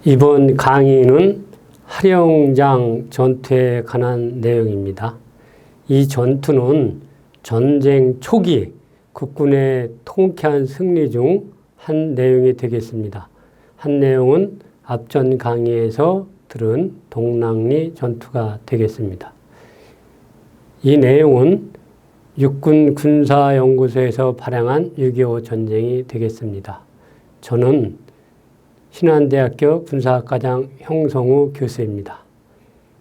이번 강의는 하령장 전투에 관한 내용입니다. 이 전투는 전쟁 초기 국군의 통쾌한 승리 중 한 내용이 되겠습니다. 한 내용은 앞전 강의에서 들은 동랑리 전투가 되겠습니다. 이 내용은 육군 군사연구소에서 발행한 6.25 전쟁이 되겠습니다. 저는 신안대학교 군사학과장 형성우 교수입니다.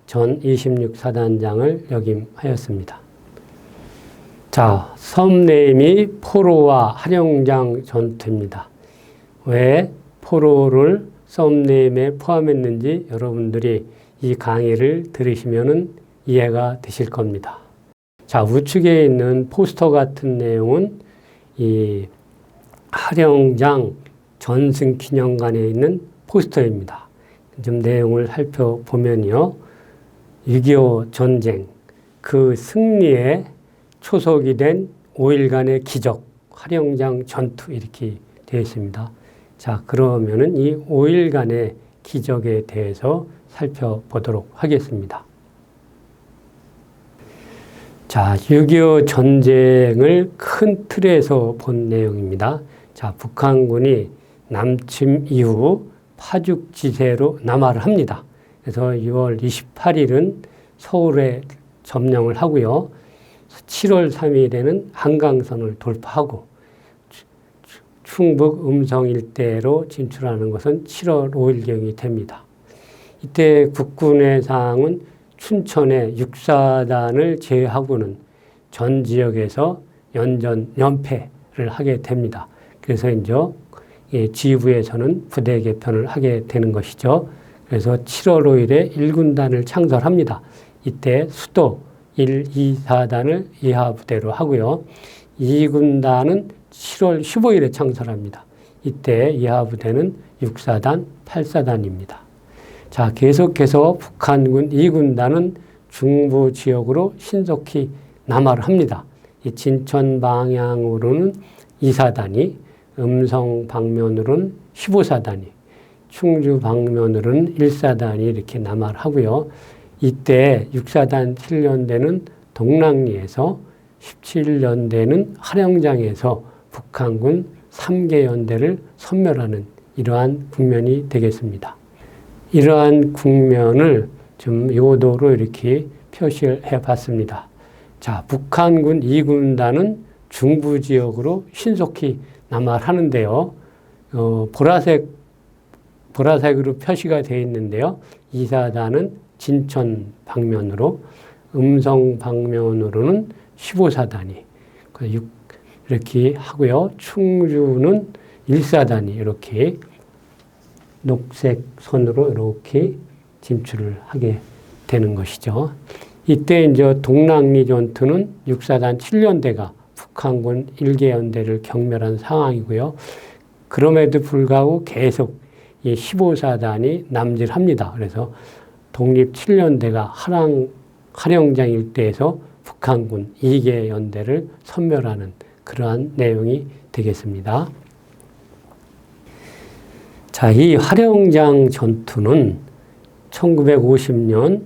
전 26사단장을 역임하였습니다. 자, 섭네임이 포로와 하령장 전투입니다. 왜 포로를 섭네임에 포함했는지 여러분들이 이 강의를 들으시면 이해가 되실 겁니다. 자, 우측에 있는 포스터 같은 내용은 이 하령장 전승기념관에 있는 포스터입니다. 좀 내용을 살펴보면요. 6.25 전쟁, 그 승리에 초석이 된 5일간의 기적, 하령장 전투 이렇게 되어 있습니다. 자, 그러면은 이 5일간의 기적에 대해서 살펴보도록 하겠습니다. 자, 6.25 전쟁을 큰 틀에서 본 내용입니다. 자, 북한군이 남침 이후 파죽지세로 남하를 합니다. 그래서 6월 28일은 서울에 점령을 하고요. 7월 3일에는 한강선을 돌파하고 충북 음성 일대로 진출하는 것은 7월 5일경이 됩니다. 이때 국군의 상황은 춘천의 6사단을 제외하고는 전 지역에서 연패를 하게 됩니다. 그래서 이제 지부에서는 부대 개편을 하게 되는 것이죠. 그래서 7월 5일에 1군단을 창설합니다. 이때 수도 1, 2, 4단을 이하부대로 하고요. 2군단은 7월 15일에 창설합니다. 이때 이하부대는 6사단, 8사단입니다. 자, 계속해서 북한군 2군단은 중부 지역으로 신속히 남하를 합니다. 이 진천 방향으로는 2사단이, 음성 방면으로는 15사단이, 충주 방면으로는 1사단이 이렇게 남하를 하고요. 이때 6사단 7연대는 동랑리에서 17연대는 하령장에서 북한군 3개 연대를 섬멸하는 이러한 국면이 되겠습니다. 이러한 국면을 좀 요도로 이렇게 표시를 해봤습니다. 자, 북한군 2군단은 중부 지역으로 신속히 남하를 하는데요. 보라색으로 표시가 되어 있는데요. 2사단은 진천 방면으로, 음성 방면으로는 15사단이 이렇게 하고요. 충주는 1사단이 이렇게 녹색 선으로 이렇게 진출을 하게 되는 것이죠. 이때 이제 동랑리 전투는 6사단 7연대가 북한군 1개 연대를 경멸한 상황이고요. 그럼에도 불구하고 계속 이 15사단이 남질합니다. 그래서 독립 7연대가 하령장 일대에서 북한군 2개 연대를 섬멸하는 그러한 내용이 되겠습니다. 자, 이 하령장 전투는 1950년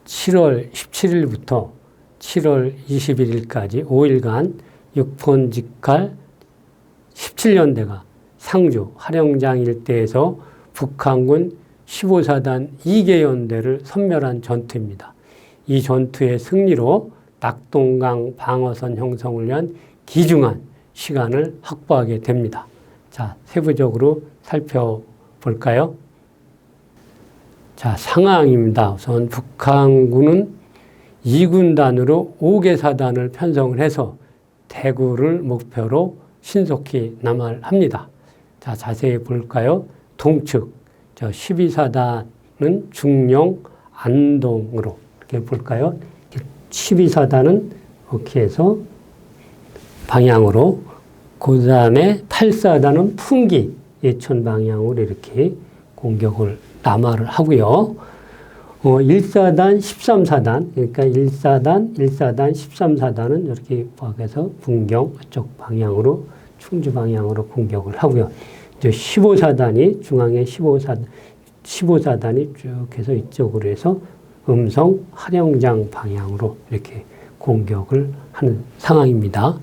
7월 17일부터 7월 21일까지 5일간 육pon직할 17연대가 상주 하령장 일대에서 북한군 15사단 2개 연대를 섬멸한 전투입니다. 이 전투의 승리로 낙동강 방어선 형성을 위한 귀중한 시간을 확보하게 됩니다. 자, 세부적으로 살펴볼까요? 자, 상황입니다. 우선 북한군은 2군단으로 5개 사단을 편성을 해서 대구를 목표로 신속히 남하를 합니다. 자, 자세히 볼까요? 동측, 12사단은 중령, 안동으로 이렇게 볼까요? 12사단은 이렇게 해서 방향으로, 그 다음에 8사단은 풍기, 예천 방향으로 이렇게 공격을 남하를 하고요. 1사단, 13사단, 그러니까 1사단, 1사단, 13사단은 이렇게 해서 분경 쪽 방향으로, 충주 방향으로 공격을 하고요. 이제 15사단이, 중앙에 15사단이 쭉 해서 이쪽으로 해서 음성 화령장 방향으로 이렇게 공격을 하는 상황입니다.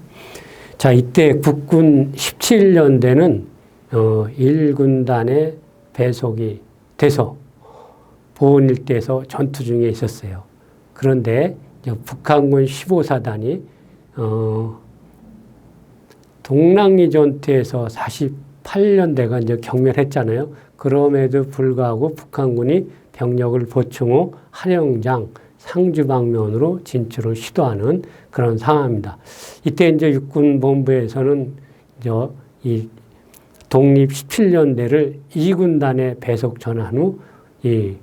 자, 이때 국군 17년대는 1군단의 배속이 돼서 보은 일대에서 전투 중에 있었어요. 그런데 북한군 15사단이 동랑리 전투에서 48년대가 이제 경멸했잖아요. 그럼에도 불구하고 북한군이 병력을 보충 후 하령장, 상주 방면으로 진출을 시도하는 그런 상황입니다. 이때 이제 육군본부에서는 이 독립 17년대를 2군단에 배속 전환 후 이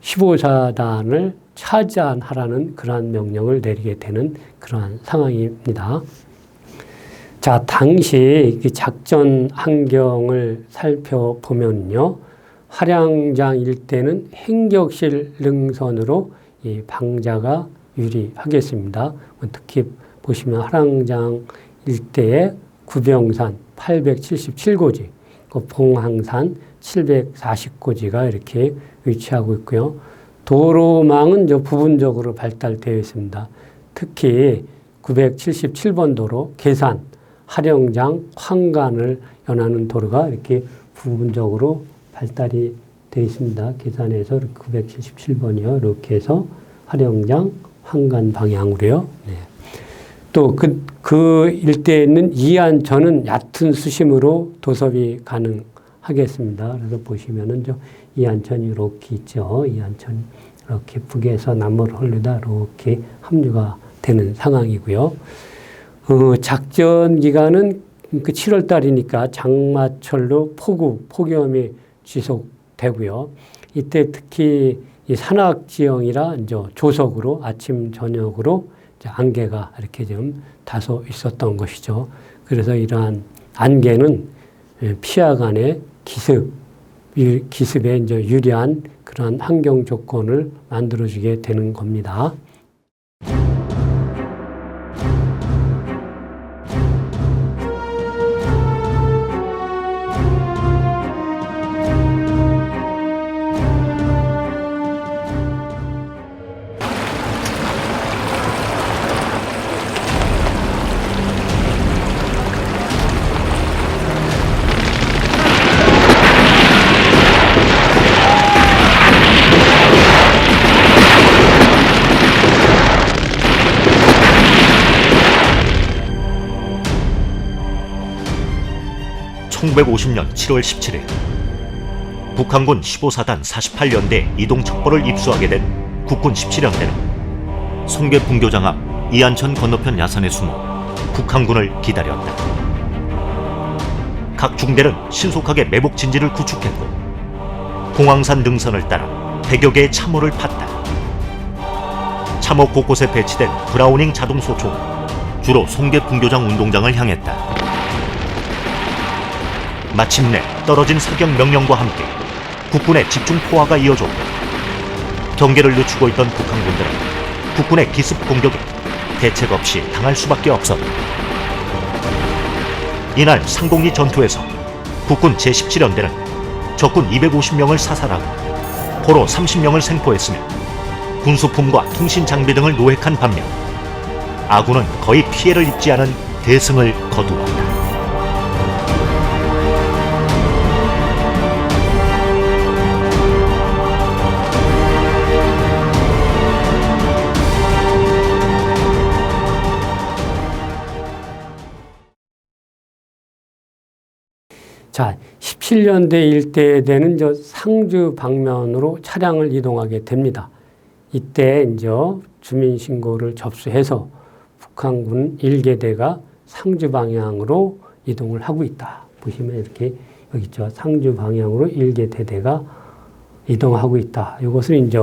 15사단을 차지하라는 그러한 명령을 내리게 되는 그러한 상황입니다. 자, 당시 작전 환경을 살펴보면요. 화량장 일대는 행격실 능선으로 이 방자가 유리하겠습니다. 특히 보시면 화량장 일대의 구병산 877고지, 봉항산 740고지가 이렇게 위치하고 있고요. 도로망은 부분적으로 발달되어 있습니다. 특히 977번 도로, 계산, 하령장, 황간을 연하는 도로가 이렇게 부분적으로 발달이 되어 있습니다. 계산에서 977번이요. 이렇게 해서 하령장, 황간 방향으로요. 네. 또 그 일대에 있는 이안천은 얕은 수심으로 도섭이 가능하겠습니다. 그래서 보시면은 이안천이 이렇게 있죠. 이안천이 이렇게 북에서 남으로 흐르다 이렇게 합류가 되는 상황이고요. 작전 기간은 그 7월 달이니까 장마철로 폭염이 지속되고요. 이때 특히 이 산악 지형이라 이제 조석으로 아침 저녁으로 이제 안개가 이렇게 좀 다소 있었던 것이죠. 그래서 이러한 안개는 피하간의 기습에 이제 유리한 그런 환경 조건을 만들어주게 되는 겁니다. (1950년 7월 17일) 북한군 15사단 48연대 이동 첩보를 입수하게 된 국군 17연대는 송계 분교장 앞 이안천 건너편 야산에 숨어 북한군을 기다렸다. 각 중대는 신속하게 매복 진지를 구축했고 봉황산 능선을 따라 100여 개의 참호를 팠다. 참호 곳곳에 배치된 브라우닝 자동 소총은 주로 송계 분교장 운동장을 향했다. 마침내 떨어진 사격 명령과 함께 국군의 집중 포화가 이어졌고 경계를 늦추고 있던 북한군들은 국군의 기습 공격에 대책 없이 당할 수밖에 없었다. 이날 상공리 전투에서 국군 제17연대는 적군 250명을 사살하고 포로 30명을 생포했으며 군수품과 통신 장비 등을 노획한 반면 아군은 거의 피해를 입지 않은 대승을 거두었다. 자, 17년대 일대에 되는 상주 방면으로 차량을 이동하게 됩니다. 이때 이제 주민신고를 접수해서 북한군 1계대가 상주 방향으로 이동을 하고 있다. 보시면 이렇게 여기 있죠. 상주 방향으로 1계대대가 이동하고 있다. 이것을 이제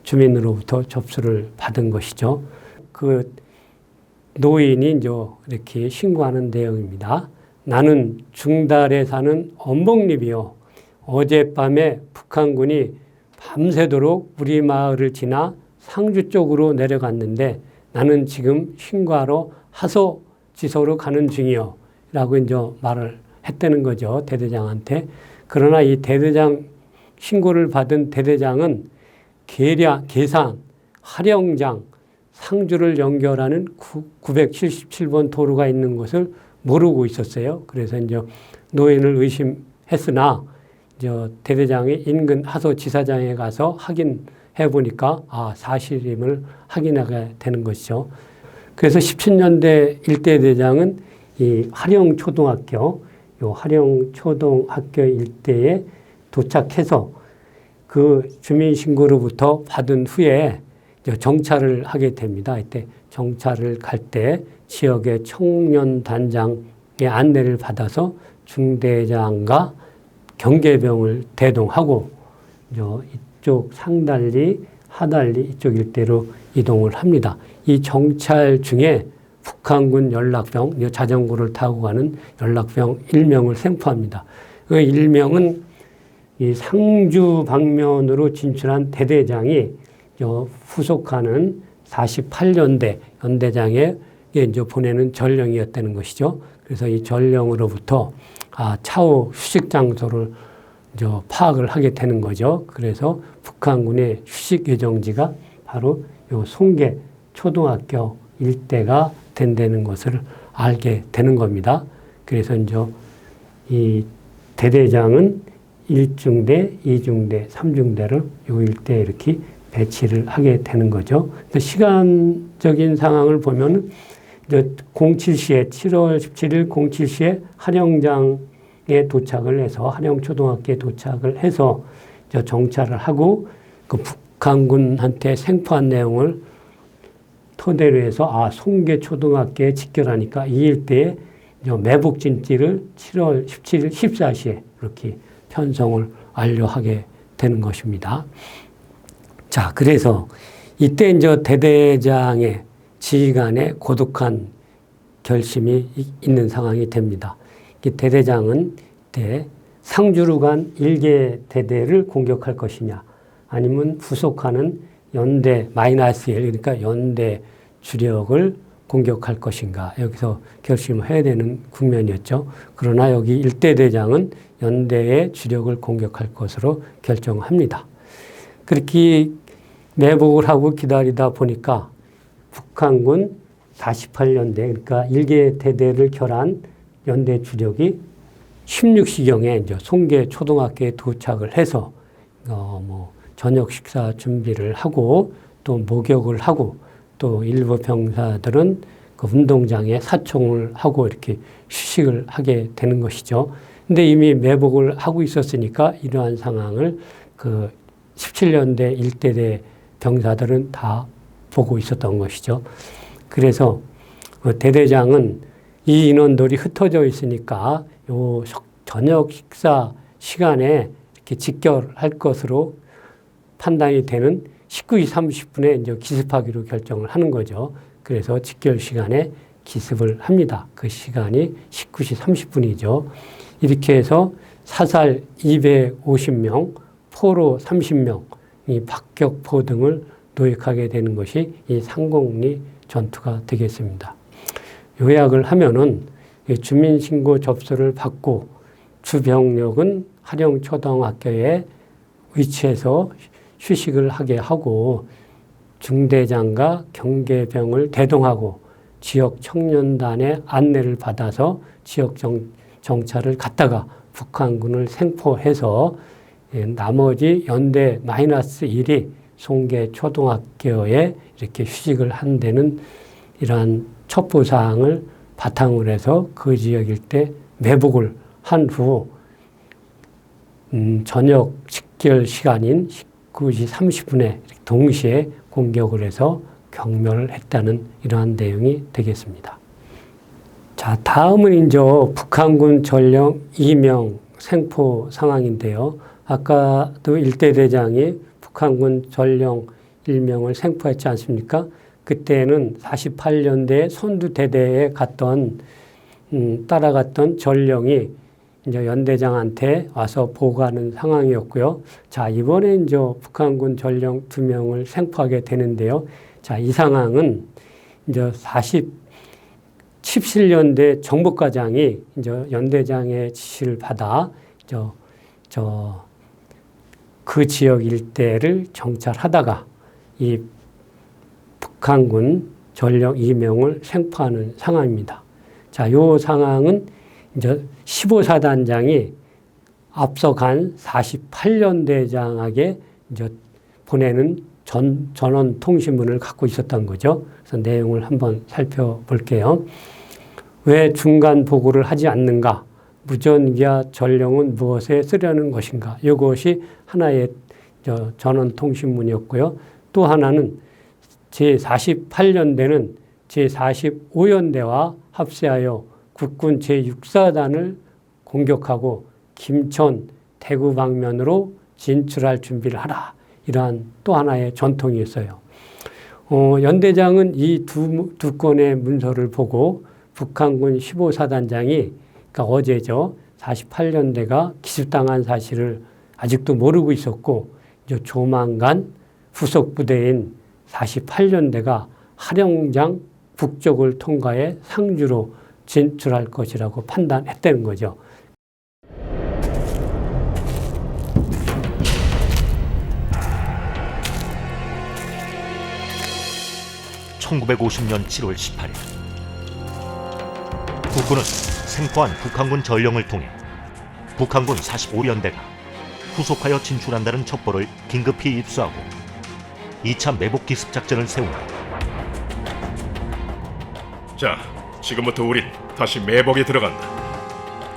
주민으로부터 접수를 받은 것이죠. 그 노인이 이제 이렇게 신고하는 내용입니다. 나는 중달에 사는 엄복립이요. 어젯밤에 북한군이 밤새도록 우리 마을을 지나 상주 쪽으로 내려갔는데 나는 지금 신고하러 하소지소로 가는 중이요. 라고 이제 말을 했다는 거죠. 대대장한테. 그러나 이 대대장 신고를 받은 대대장은 계산, 화령장, 상주를 연결하는 977번 도로가 있는 것을 모르고 있었어요. 그래서 이제 노인을 의심했으나 이제 대대장이 인근 하소지사장에 가서 확인해 보니까 사실임을 확인하게 되는 것이죠. 그래서 17년대 일대 대장은 이 화령초등학교, 요 화령초등학교 일대에 도착해서 그 주민신고로부터 받은 후에 정찰을 하게 됩니다. 이때 정찰을 갈 때 지역의 청년단장의 안내를 받아서 중대장과 경계병을 대동하고 이쪽 상달리, 하달리 이쪽 일대로 이동을 합니다. 이 정찰 중에 북한군 연락병, 자전거를 타고 가는 연락병 1명을 생포합니다. 그 1명은 이 상주 방면으로 진출한 대대장이 후속하는 48년대 연대장에 이제 보내는 전령이었다는 것이죠. 그래서 이 전령으로부터 차후 휴식 장소를 이제 파악을 하게 되는 거죠. 그래서 북한군의 휴식 예정지가 바로 요 송계 초등학교 일대가 된다는 것을 알게 되는 겁니다. 그래서 이제 이 대대장은 1중대, 2중대, 3중대를 요 일대에 이렇게 배치를 하게 되는 거죠. 시간적인 상황을 보면 07시에 7월 17일 07시에 화령장에 도착을 해서 화령초등학교에 도착을 해서 정찰을 하고 그 북한군한테 생포한 내용을 토대로 해서 송계초등학교에 직결하니까 이 일대에 매복진지를 7월 17일 14시에 이렇게 편성을 완료하게 되는 것입니다. 자, 그래서 이때 이제 대대장의 지휘관의 고독한 결심이 있는 상황이 됩니다. 이 대대장은 이때 상주로 간 일개 대대를 공격할 것이냐, 아니면 후속하는 연대 -1, 그러니까 연대 주력을 공격할 것인가, 여기서 결심을 해야 되는 국면이었죠. 그러나 여기 일대 대장은 연대의 주력을 공격할 것으로 결정합니다. 그렇게 매복을 하고 기다리다 보니까 북한군 48년대, 그러니까 일개 대대를 결한 연대 주력이 16시경에 이제 송계 초등학교에 도착을 해서 저녁 식사 준비를 하고 또 목욕을 하고 또 일부 병사들은 그 운동장에 사총을 하고 이렇게 휴식을 하게 되는 것이죠. 근데 이미 매복을 하고 있었으니까 이러한 상황을 그 17년대 일대대 병사들은 다 보고 있었던 것이죠. 그래서 대대장은 이 인원들이 흩어져 있으니까 요 저녁 식사 시간에 이렇게 직결할 것으로 판단이 되는 19시 30분에 이제 기습하기로 결정을 하는 거죠. 그래서 직결 시간에 기습을 합니다. 그 시간이 19시 30분이죠. 이렇게 해서 사살 250명, 포로 30명, 이 박격포 등을 도입하게 되는 것이 이 상곡리 전투가 되겠습니다. 요약을 하면은 주민신고 접수를 받고 주병력은 화령초등학교에 위치해서 휴식을 하게 하고 중대장과 경계병을 대동하고 지역 청년단의 안내를 받아서 지역 정찰을 갔다가 북한군을 생포해서 나머지 연대 -1이 송계 초등학교에 이렇게 휴식을 한다는 이러한 첩보사항을 바탕으로 해서 그 지역 일대 매복을 한 후 저녁 직결 시간인 19시 30분에 동시에 공격을 해서 경멸을 했다는 이러한 내용이 되겠습니다. 자, 다음은 이제 북한군 전령 2명 생포 상황인데요. 아까도 일대 대장이 북한군 전령 1명을 생포했지 않습니까? 그때는 48년대 선두대대에 갔던 따라갔던 전령이 이제 연대장한테 와서 보고하는 상황이었고요. 자, 이번에 이제 북한군 전령 2명을 생포하게 되는데요. 자, 이 상황은 이제 17년대 정보과장이 이제 연대장의 지시를 받아 그 지역 일대를 정찰하다가 이 북한군 전령 2명을 생포하는 상황입니다. 자, 요 상황은 이제 15사단장이 앞서간 48년대장에게 이제 보내는 전원 통신문을 갖고 있었던 거죠. 그래서 내용을 한번 살펴볼게요. 왜 중간 보고를 하지 않는가? 무전기와 전령은 무엇에 쓰려는 것인가? 이것이 하나의 전원 통신문이었고요. 또 하나는 제48년대는 제45연대와 합세하여 국군 제6사단을 공격하고 김천, 대구 방면으로 진출할 준비를 하라. 이러한 또 하나의 전통이었어요. 연대장은 이 두 건의 문서를 보고 북한군 15사단장이 그러니까 어제죠. 48년대가 기습당한 사실을 아직도 모르고 있었고 이제 조만간 후속 부대인 48년대가 하령장 북쪽을 통과해 상주로 진출할 것이라고 판단했다는 거죠. 1950년 7월 18일 국군은 생포한 북한군 전령을 통해 북한군 45연대가 후속하여 진출한다는 첩보를 긴급히 입수하고 2차 매복 기습 작전을 세운다. 자, 지금부터 우린 다시 매복에 들어간다.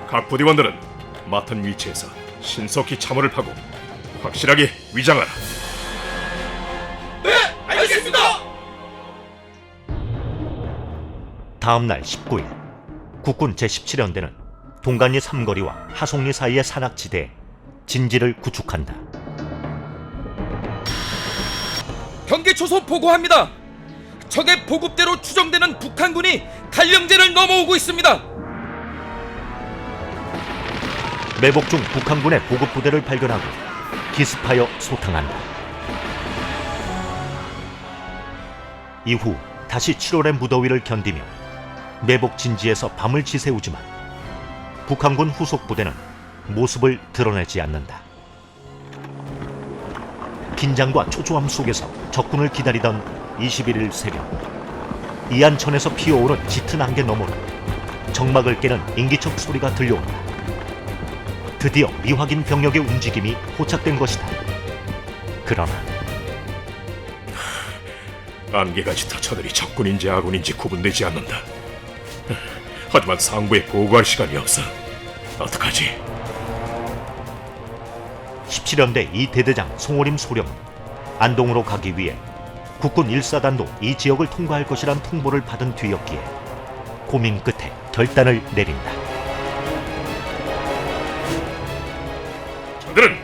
각 부대원들은 맡은 위치에서 신속히 참호를 파고 확실하게 위장하라. 다음 날 19일 국군 제17연대는 동간리 삼거리와 하송리 사이의 산악지대에 진지를 구축한다. 경계 초소 보고합니다. 적의 보급대로 추정되는 북한군이 갈령제를 넘어오고 있습니다. 매복 중 북한군의 보급 부대를 발견하고 기습하여 소탕한다. 이후 다시 7월의 무더위를 견디며 매복 진지에서 밤을 지새우지만 북한군 후속 부대는 모습을 드러내지 않는다. 긴장과 초조함 속에서 적군을 기다리던 21일 새벽, 이안천에서 피어오른 짙은 안개 너머로 정막을 깨는 인기척 소리가 들려온다. 드디어 미확인 병력의 움직임이 포착된 것이다. 그러나 안개가 짙어 저들이 적군인지 아군인지 구분되지 않는다. 하지만 상부에 보고할 시간이 없어. 어떡하지? 17연대 이 대대장 송오림 소령은 안동으로 가기 위해 국군 1사단도 이 지역을 통과할 것이란 통보를 받은 뒤였기에 고민 끝에 결단을 내린다. 저들은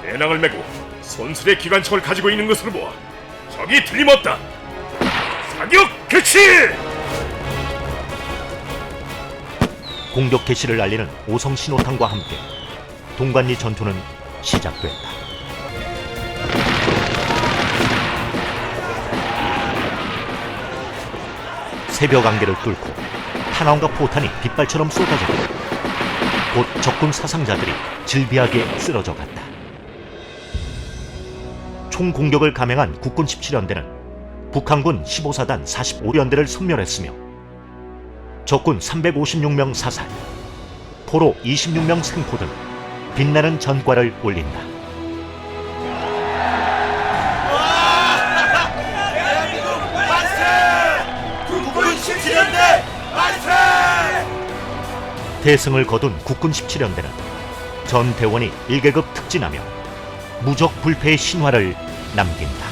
배낭을 메고 손수레 기관총을 가지고 있는 것으로 보아 적이 틀림없다. 사격 개시! 공격 개시를 알리는 오성 신호탄과 함께 동간리 전투는 시작됐다. 새벽 안개를 뚫고 탄환과 포탄이 빗발처럼 쏟아졌고 곧 적군 사상자들이 질비하게 쓰러져 갔다. 총 공격을 감행한 국군 17연대는 북한군 15사단 45연대를 섬멸했으며 적군 356명 사살, 포로 26명 생포 등 빛나는 전과를 올린다. 대승을 거둔 국군 17연대는 전 대원이 1계급 특진하며 무적 불패의 신화를 남긴다.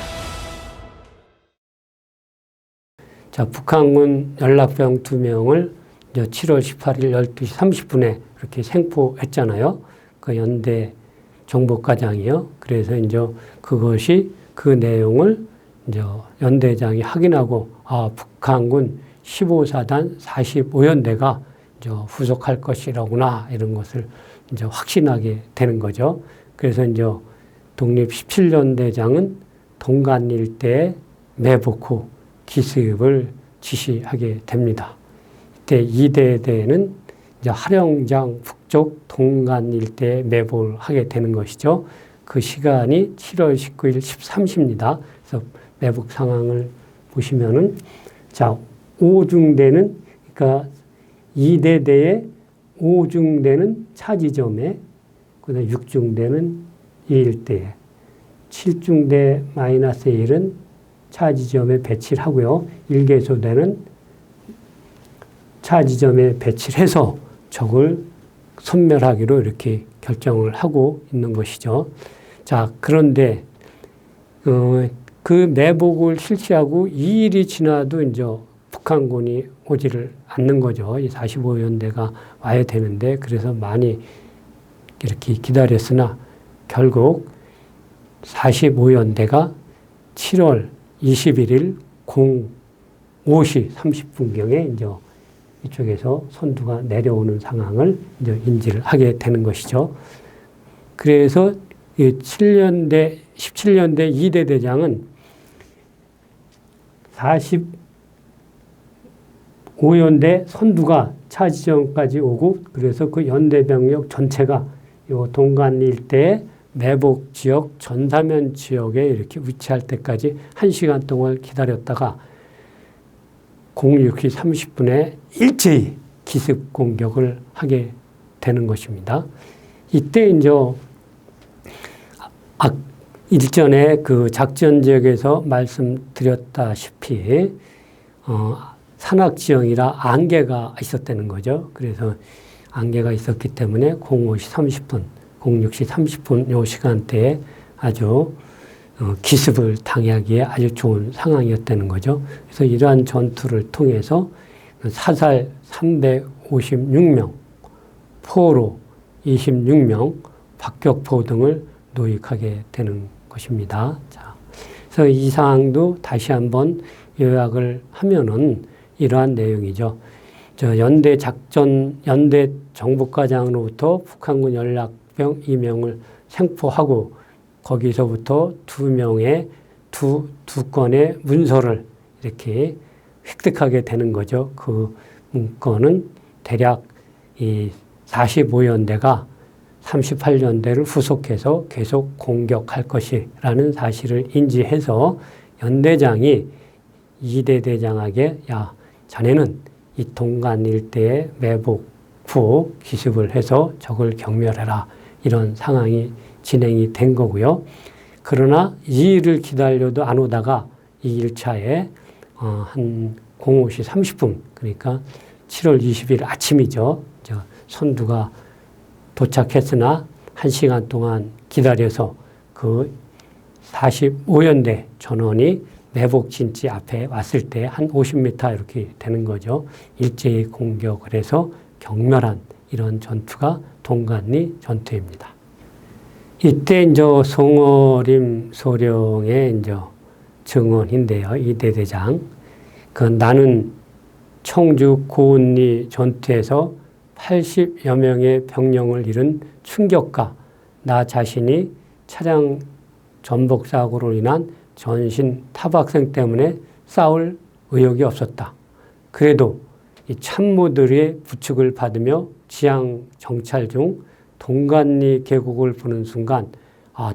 자, 북한군 연락병 2명을 7월 18일 12시 30분에 이렇게 생포했잖아요. 그 연대 정보과장이요. 그래서 이제 그것이 그 내용을 이제 연대장이 확인하고 북한군 15사단 45연대가 이제 후속할 것이라구나 이런 것을 이제 확신하게 되는 거죠. 그래서 이제 독립 17년대장은 동간 일대 매복 후 기습을 지시하게 됩니다. 이때 이대대는 이제 하령장 북쪽 동간 일대에 매복을 하게 되는 것이죠. 그 시간이 7월 19일 13시입니다. 그래서 매복 상황을 보시면은 자, 5중대는 그러니까 2대대의 5중대는 차지점에 그다음에 6중대는 이 일대에 7중대 -1은 차지점에 배치를 하고요. 1개소대는 차지점에 배치를 해서 적을 섬멸하기로 이렇게 결정을 하고 있는 것이죠. 자, 그런데 그 매복을 실시하고 2일이 지나도 이제 북한군이 오지를 않는 거죠. 45연대가 와야 되는데 그래서 많이 이렇게 기다렸으나 결국 45연대가 7월 21일 05시 30분경에 이제 이쪽에서 선두가 내려오는 상황을 이제 인지를 하게 되는 것이죠. 그래서 이 17년대 2대 대장은 45연대 선두가 차지점까지 오고 그래서 그 연대 병력 전체가 요 동간 일대의 매복 지역 전사면 지역에 이렇게 위치할 때까지 1시간 동안 기다렸다가 06시 30분에 일제히 기습 공격을 하게 되는 것입니다. 이때 이제 일전에 그 작전 지역에서 말씀드렸다시피 산악지형이라 안개가 있었다는 거죠. 그래서 안개가 있었기 때문에 05시 30분, 06시 30분 요 시간대에 아주 기습을 당하기에 아주 좋은 상황이었다는 거죠. 그래서 이러한 전투를 통해서 사살 356명, 포로 26명, 박격포 등을 노획하게 되는 것입니다. 자, 그래서 이 사항도 다시 한번 요약을 하면은 이러한 내용이죠. 연대 정보과장으로부터 북한군 연락병 2명을 생포하고 거기서부터 2명의 두 건의 문서를 이렇게 획득하게 되는 거죠. 그 문건은 대략 이 45연대가 38연대를 후속해서 계속 공격할 것이라는 사실을 인지해서 연대장이 2대 대장에게 야, 자네는 이 동간 일대에 매복 후 기습을 해서 적을 경멸해라. 이런 상황이 진행이 된 거고요. 그러나 2일을 기다려도 안 오다가 이 1차에 한 05시 30분 그러니까 7월 20일 아침이죠. 선두가 도착했으나 1시간 동안 기다려서 그 45연대 전원이 매복 진지 앞에 왔을 때 한 50m 이렇게 되는 거죠. 일제히 공격을 해서 경멸한 이런 전투가 동간리 전투입니다. 이때 이제 송어림 소령의 이제 증언인데요. 이대 대장. 나는 청주 고운리 전투에서 80여 명의 병력을 잃은 충격과 나 자신이 차량 전복 사고로 인한 전신 타박생 때문에 싸울 의욕이 없었다. 그래도 이 참모들의 부축을 받으며 지향 정찰 중 동간리 계곡을 보는 순간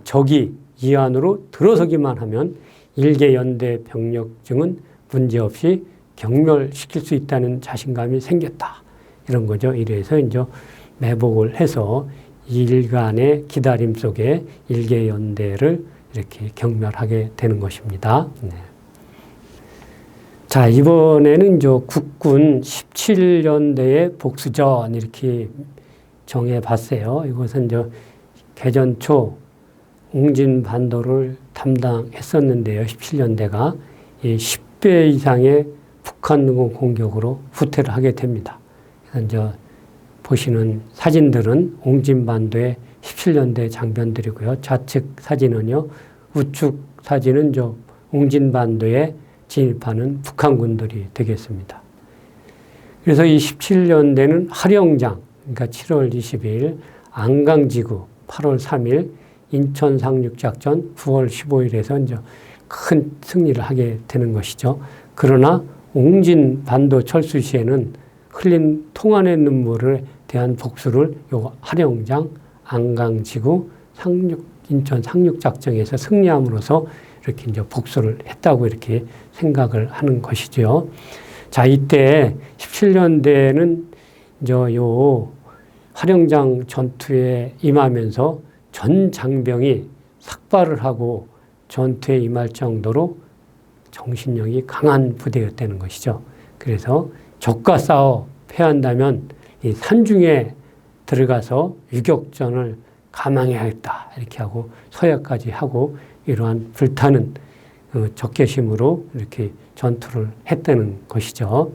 적이 이 안으로 들어서기만 하면 일개 연대 병력 중은 문제없이 경멸시킬 수 있다는 자신감이 생겼다. 이런 거죠. 이래서 이제 매복을 해서 2일간의 기다림 속에 일개 연대를 이렇게 경멸하게 되는 것입니다. 네. 자, 이번에는 이제 국군 17연대의 복수전 이렇게 정해 봤어요. 이것은 이제 개전 초 옹진반도를 담당했었는데요. 17연대가 10배 이상의 북한군 공격으로 후퇴를 하게 됩니다. 그래서 이제 보시는 사진들은 옹진반도의 17년대 장변들이고요. 좌측 사진은요, 우측 사진은 저 옹진반도에 진입하는 북한군들이 되겠습니다. 그래서 이 17년대는 하령장, 그러니까 7월 20일 안강지구 8월 3일, 인천 상륙작전 9월 15일에서 이제 큰 승리를 하게 되는 것이죠. 그러나 옹진 반도 철수 시에는 흘린 통안의 눈물에 대한 복수를 요 화령장 안강지구 인천 상륙작전에서 승리함으로써 이렇게 이제 복수를 했다고 이렇게 생각을 하는 것이죠. 자, 이때 17년대에는 이제 요 화령장 전투에 임하면서 전 장병이 삭발을 하고 전투에 임할 정도로 정신력이 강한 부대였다는 것이죠. 그래서 적과 싸워 패한다면 이 산중에 들어가서 유격전을 감행해야겠다 이렇게 하고 서약까지 하고 이러한 불타는 적개심으로 이렇게 전투를 했다는 것이죠.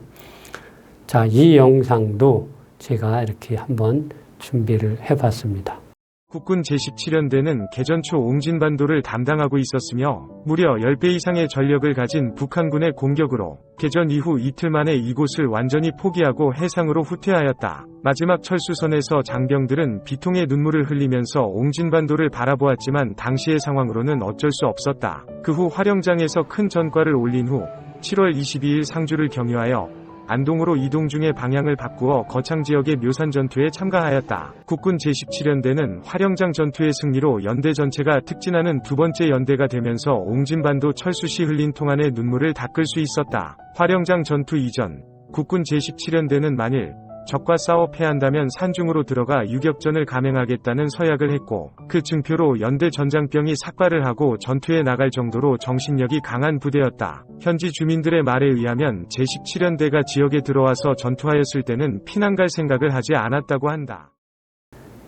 자, 이 영상도 제가 이렇게 한번 준비를 해봤습니다. 국군 제17연대는 개전 초 옹진반도를 담당하고 있었으며 무려 10배 이상의 전력을 가진 북한군의 공격으로 개전 이후 이틀 만에 이곳을 완전히 포기하고 해상으로 후퇴하였다. 마지막 철수선에서 장병들은 비통의 눈물을 흘리면서 옹진반도를 바라보았지만 당시의 상황으로는 어쩔 수 없었다. 그 후 화령장에서 큰 전과를 올린 후 7월 22일 상주를 경유하여 안동으로 이동 중에 방향을 바꾸어 거창 지역의 묘산 전투에 참가하였다. 국군 제17연대는 화령장 전투의 승리로 연대 전체가 특진하는 두 번째 연대가 되면서 옹진반도 철수 시 흘린 통안의 눈물을 닦을 수 있었다. 화령장 전투 이전, 국군 제17연대는 만일 적과 싸워 패한다면 산중으로 들어가 유격전을 감행하겠다는 서약을 했고 그 증표로 연대 전장병이 삭발을 하고 전투에 나갈 정도로 정신력이 강한 부대였다. 현지 주민들의 말에 의하면 제17연대가 지역에 들어와서 전투하였을 때는 피난 갈 생각을 하지 않았다고 한다.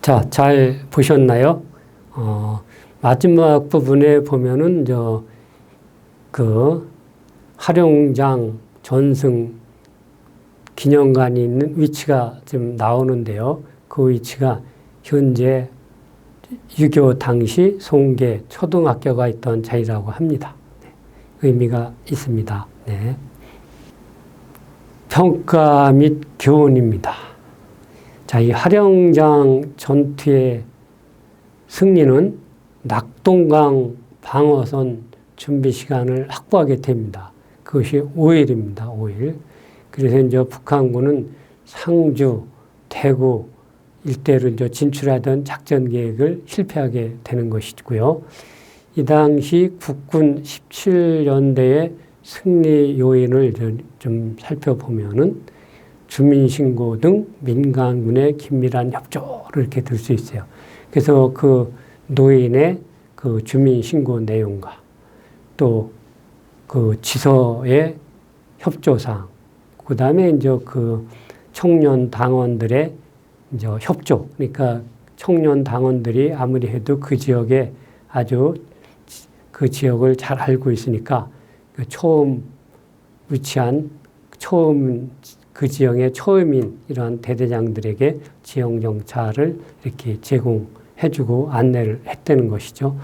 자, 잘 보셨나요? 마지막 부분에 보면은 화령장 전승 기념관이 있는 위치가 지금 나오는데요. 그 위치가 현재 유교 당시 송계 초등학교가 있던 자리라고 합니다. 네, 의미가 있습니다. 네. 평가 및 교훈입니다. 자, 이 화령장 전투의 승리는 낙동강 방어선 준비 시간을 확보하게 됩니다. 그것이 5일입니다. 5일. 그래서 이제 북한군은 상주, 대구 일대로 이제 진출하던 작전 계획을 실패하게 되는 것이고요. 이 당시 국군 17연대의 승리 요인을 좀 살펴보면은 주민신고 등 민간군의 긴밀한 협조를 이렇게 들 수 있어요. 그래서 그 노인의 그 주민신고 내용과 또 그 지서의 협조사항, 그 다음에 이제 그 청년 당원들의 이제 협조, 그러니까 청년 당원들이 아무리 해도 그 지역에 아주 그 지역을 잘 알고 있으니까 그 처음 위치한 그 지역의 처음인 이러한 대대장들에게 지역 정찰을 이렇게 제공해주고 안내를 했다는 것이죠.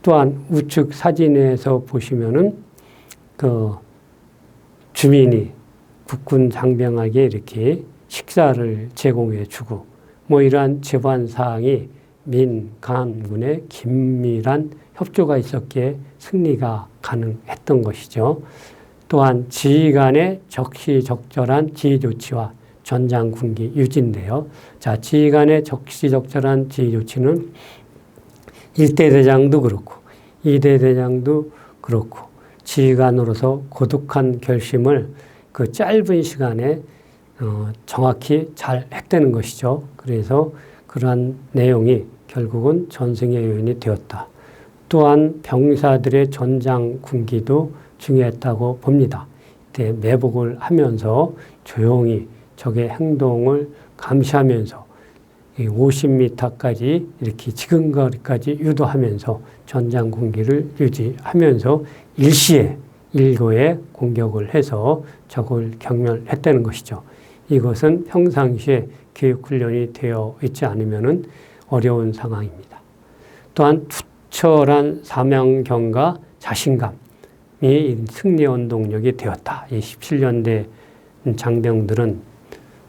또한 우측 사진에서 보시면은 그 주민이 국군 장병에게 이렇게 식사를 제공해주고 뭐 이러한 제반 사항이 민간군의 긴밀한 협조가 있었기에 승리가 가능했던 것이죠. 또한 지휘 간의 적시적절한 지휘 조치와 전장 군기 유지인데요. 자, 지휘 간의 적시적절한 지휘 조치는 1대 대장도 그렇고 2대 대장도 그렇고 지휘관으로서 고독한 결심을 그 짧은 시간에 정확히 잘 했다는 것이죠. 그래서 그러한 내용이 결국은 전승의 요인이 되었다. 또한 병사들의 전장 군기도 중요했다고 봅니다. 이때 매복을 하면서 조용히 적의 행동을 감시하면서 50m까지 이렇게 지근거리까지 유도하면서 전장 군기를 유지하면서 일시에 일거에 공격을 해서 적을 경멸했다는 것이죠. 이것은 평상시에 교육훈련이 되어 있지 않으면 어려운 상황입니다. 또한 투철한 사명경과 자신감이 승리 원동력이 되었다. 이 17년대 장병들은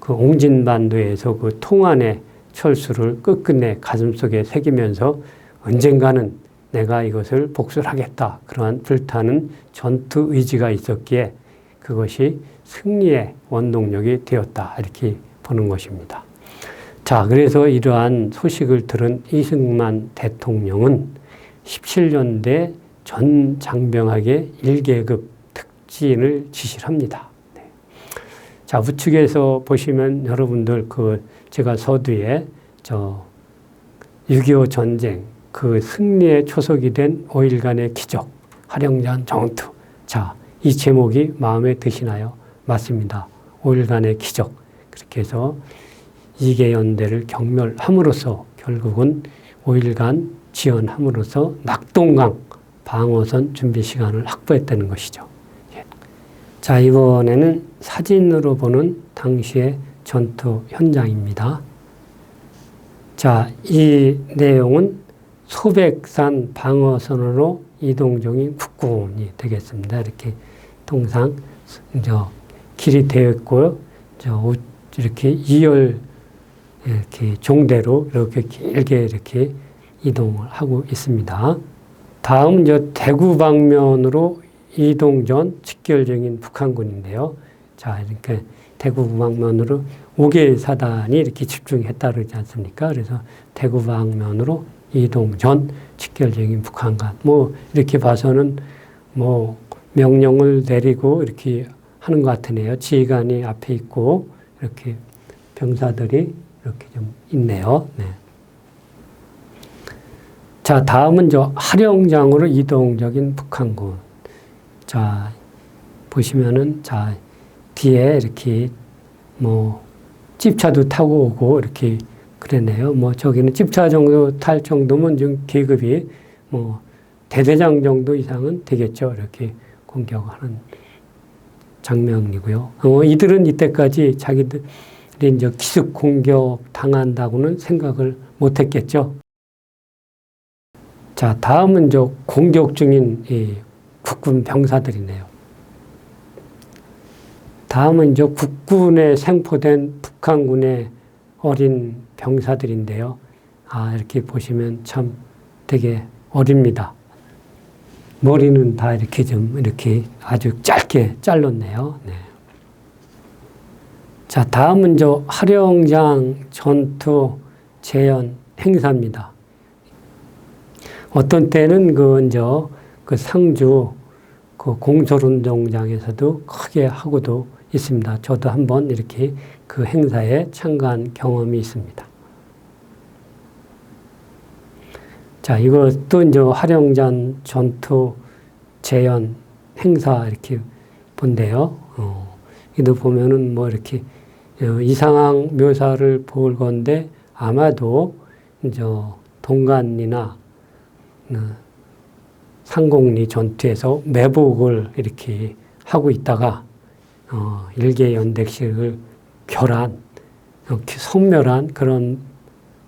그 옹진반도에서 그 통안의 철수를 끝끝내 가슴속에 새기면서 언젠가는 내가 이것을 복수를 하겠다. 그러한 불타는 전투 의지가 있었기에 그것이 승리의 원동력이 되었다. 이렇게 보는 것입니다. 자, 그래서 이러한 소식을 들은 이승만 대통령은 17년대 전 장병에게 1계급 특진을 지시를 합니다. 네. 자, 우측에서 보시면 여러분들 제가 서두에 6.25 전쟁 그 승리의 초석이 된 5일간의 기적, 화령전 정투. 자, 이 제목이 마음에 드시나요? 맞습니다. 5일간의 기적. 그렇게 해서 2개 연대를 경멸함으로써 결국은 5일간 지원함으로써 낙동강 방어선 준비 시간을 확보했다는 것이죠. 자, 이번에는 사진으로 보는 당시의 전투 현장입니다. 자, 이 내용은 소백산 방어선으로 이동 중인 국군이 되겠습니다. 이렇게 통상 길이 되어 있고요. 이렇게 2열 이렇게 종대로 이렇게 길게 이렇게 이동을 하고 있습니다. 다음 대구 방면으로 이동 전 직결 중인 북한군인데요. 자, 이렇게 대구 방면으로 5개 사단이 이렇게 집중했다 그러지 않습니까? 그래서 대구 방면으로 이동 전 직결 중인 북한군. 이렇게 봐서는 명령을 내리고 이렇게 하는 것 같으네요. 지휘관이 앞에 있고 이렇게 병사들이 이렇게 좀 있네요. 네. 자, 다음은 하령장으로 이동적인 북한군. 자, 보시면은 뒤에 이렇게 집차도 타고 오고 이렇게 그랬네요. 저기는 집차 정도 탈 정도면 좀 계급이 대대장 정도 이상은 되겠죠. 이렇게 공격하는 장면이고요. 이들은 이때까지 자기들이 기습 공격 당한다고는 생각을 못 했겠죠. 자, 다음은 공격 중인 이 국군 병사들이네요. 다음은 국군에 생포된 북한군의 어린 병사들인데요. 이렇게 보시면 참 되게 어립니다. 머리는 다 이렇게 아주 짧게 잘랐네요. 네. 자, 다음은 하령장 전투 재현 행사입니다. 어떤 때는 그 상주 공설운동장에서도 크게 하고도 있습니다. 저도 한번 이렇게 그 행사에 참가한 경험이 있습니다. 자, 이것도 화령장 전투 재현 행사 이렇게 본데요. 이도 보면은 이렇게 이 상황 묘사를 볼 건데 아마도 동간이나 상곡리 전투에서 매복을 이렇게 하고 있다가 일개 연대식을 섬멸한 그런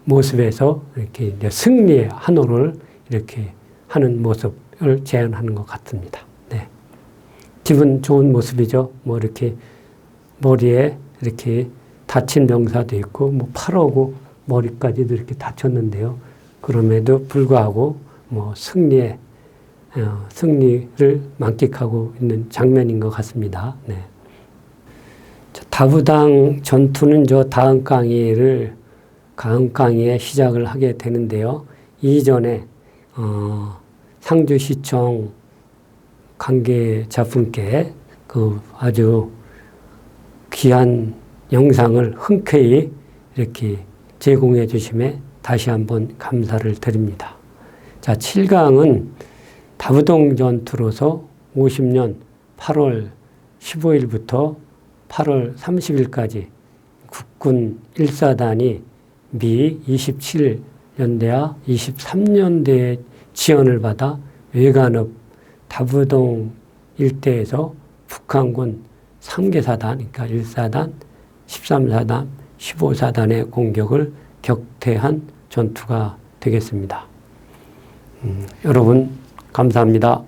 모습에서 이렇게 승리의 한호를 이렇게 하는 모습을 재현하는 것 같습니다. 네. 기분 좋은 모습이죠. 이렇게 머리에 이렇게 다친 병사도 있고, 팔하고 머리까지도 이렇게 다쳤는데요. 그럼에도 불구하고 승리를 만끽하고 있는 장면인 것 같습니다. 네. 다부당 전투는 다음 강의에 시작을 하게 되는데요. 이전에 상주시청 관계자분께 아주 귀한 영상을 흔쾌히 이렇게 제공해 주심에 다시 한번 감사를 드립니다. 자, 7강은 다부동 전투로서 50년 8월 15일부터 8월 30일까지 국군 1사단이 미 27연대와 23연대의 지원을 받아 외관읍 다부동 일대에서 북한군 3개 사단, 그러니까 1사단, 13사단, 15사단의 공격을 격퇴한 전투가 되겠습니다. 여러분 감사합니다.